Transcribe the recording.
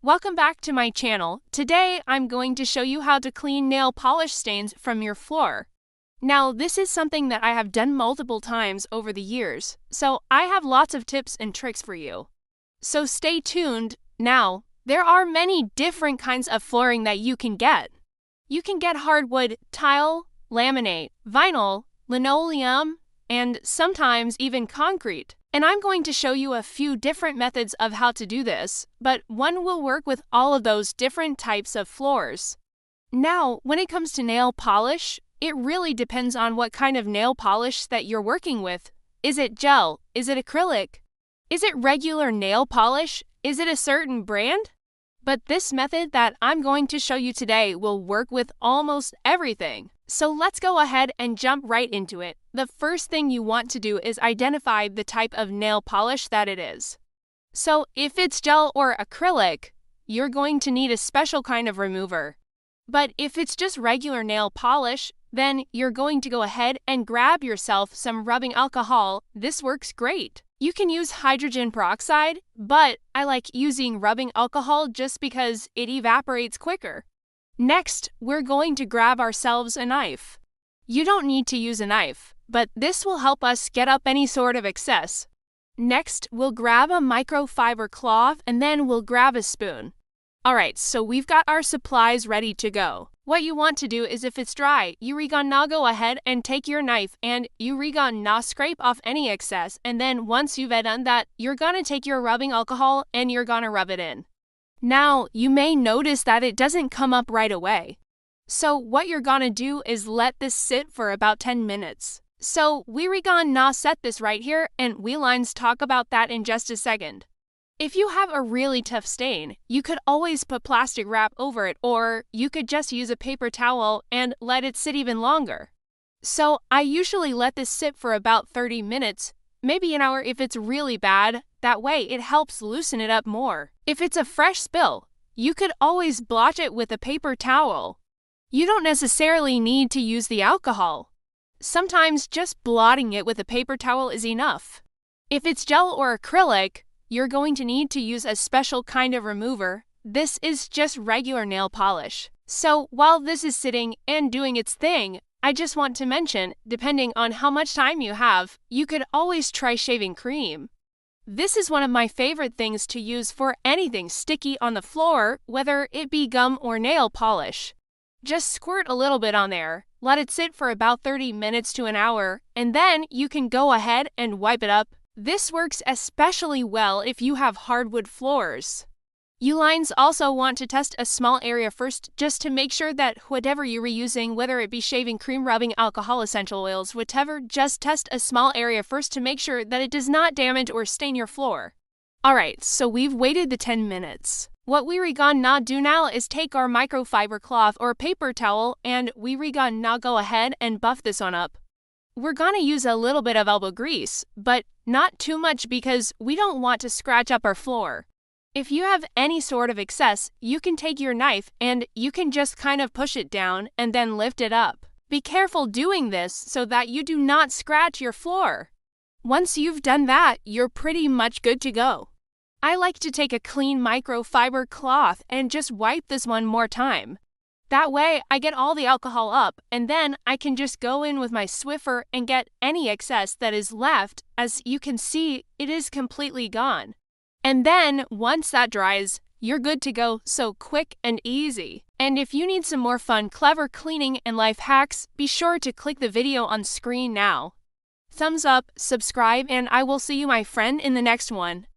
Welcome back to my channel. Today I'm going to show you how to clean nail polish stains from your floor. Now this is something that I have done multiple times over the years, so I have lots of tips and tricks for you. So stay tuned. Now, there are many different kinds of flooring that you can get. You can get hardwood, tile, laminate, vinyl, linoleum, and sometimes even concrete. And I'm going to show you a few different methods of how to do this, but one will work with all of those different types of floors. Now, when it comes to nail polish, it really depends on what kind of nail polish that you're working with. Is it gel? Is it acrylic? Is it regular nail polish? Is it a certain brand? But this method that I'm going to show you today will work with almost everything. So let's go ahead and jump right into it. The first thing you want to do is identify the type of nail polish that it is. So if it's gel or acrylic, you're going to need a special kind of remover. But if it's just regular nail polish, then you're going to go ahead and grab yourself some rubbing alcohol. This works great. You can use hydrogen peroxide, but I like using rubbing alcohol just because it evaporates quicker. Next, we're going to grab ourselves a knife. You don't need to use a knife, but this will help us get up any sort of excess. Next, we'll grab a microfiber cloth and then we'll grab a spoon. Alright, so we've got our supplies ready to go. What you want to do is if it's dry, you're gonna go ahead and take your knife and you're gonna scrape off any excess, and then once you've done that, you're gonna take your rubbing alcohol and you're gonna rub it in. Now, you may notice that it doesn't come up right away. So what you're gonna do is let this sit for about 10 minutes. So we're gonna set this right here, and we'll talk about that in just a second. If you have a really tough stain, you could always put plastic wrap over it, or you could just use a paper towel and let it sit even longer. So I usually let this sit for about 30 minutes, maybe an hour if it's really bad. That way it helps loosen it up more. If it's a fresh spill, you could always blotch it with a paper towel. You don't necessarily need to use the alcohol. Sometimes just blotting it with a paper towel is enough. If it's gel or acrylic, you're going to need to use a special kind of remover. This is just regular nail polish. So while this is sitting and doing its thing, I just want to mention, depending on how much time you have, you could always try shaving cream. This is one of my favorite things to use for anything sticky on the floor, whether it be gum or nail polish. Just squirt a little bit on there, let it sit for about 30 minutes to an hour, and then you can go ahead and wipe it up. This works especially well if you have hardwood floors. You also want to test a small area first just to make sure that whatever you're reusing, whether it be shaving cream, rubbing alcohol, essential oils, whatever, just test a small area first to make sure that it does not damage or stain your floor. Alright, so we've waited the 10 minutes. What we're gonna do now is take our microfiber cloth or paper towel and we're gonna go ahead and buff this one up. We're gonna use a little bit of elbow grease, but not too much because we don't want to scratch up our floor. If you have any sort of excess, you can take your knife and you can just kind of push it down and then lift it up. Be careful doing this so that you do not scratch your floor. Once you've done that, you're pretty much good to go. I like to take a clean microfiber cloth and just wipe this one more time. That way, I get all the alcohol up, and then I can just go in with my Swiffer and get any excess that is left. As you can see, it is completely gone. And then, once that dries, you're good to go, so quick and easy. And if you need some more fun, clever cleaning and life hacks, be sure to click the video on screen now. Thumbs up, subscribe, and I will see you, my friend, in the next one.